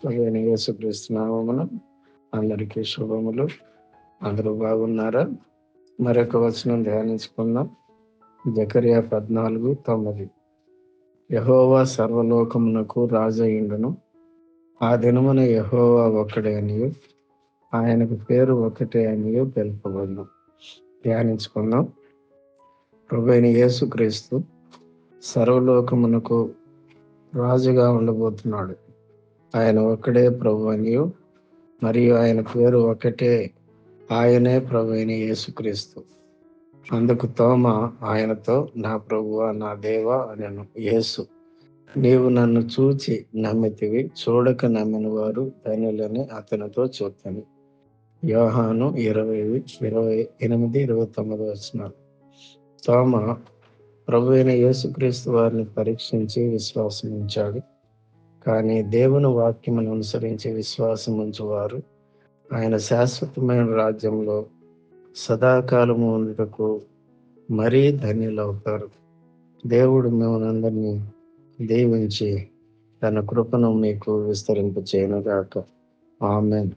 ప్రభువైన యేసుక్రీస్తు నామమున అందరికీ శుభములు. అందరూ బాగున్నారా? మరొక వచనం ధ్యానించుకుందాం. జకర్యా 14:9. యెహోవా సర్వలోకమునకు రాజయుండును. ఆ దినమున యెహోవా ఒక్కడే అనియు ఆయనకు పేరు ఒకటే అనియు తెలుపబడును. ధ్యానించుకుందాం. ప్రభువైన యేసుక్రీస్తు సర్వలోకమునకు రాజుగా ఉండబోతున్నాడు. ఆయన ఒక్కడే ప్రభు అనియు మరియు ఆయన పేరు ఒకటే, ఆయనే ప్రభువైన యేసుక్రీస్తు. అందుకు తోమ ఆయనతో, నా ప్రభువా, నా దేవా అనెను. యేసు, నీవు నన్ను చూచి నమ్మితివి, చూడక నమ్మిన వారు ధన్యులని అతనితో చెప్పెను. యోహాను 20:28-29. తోమ ప్రభువైన యేసుక్రీస్తు వారిని పరీక్షించి విశ్వాసం ఉంచాడు. కానీ దేవుని వాక్యమును అనుసరించి విశ్వాసం ఉంచువారు ఆయన శాశ్వతమైన రాజ్యంలో సదాకాలము ఉండుటకు మరీ ధన్యులవుతారు. దేవుడు మిమ్మల్ని దీవించి తన కృపను మీకు విస్తరింపచేయునుగాక. ఆమేన్.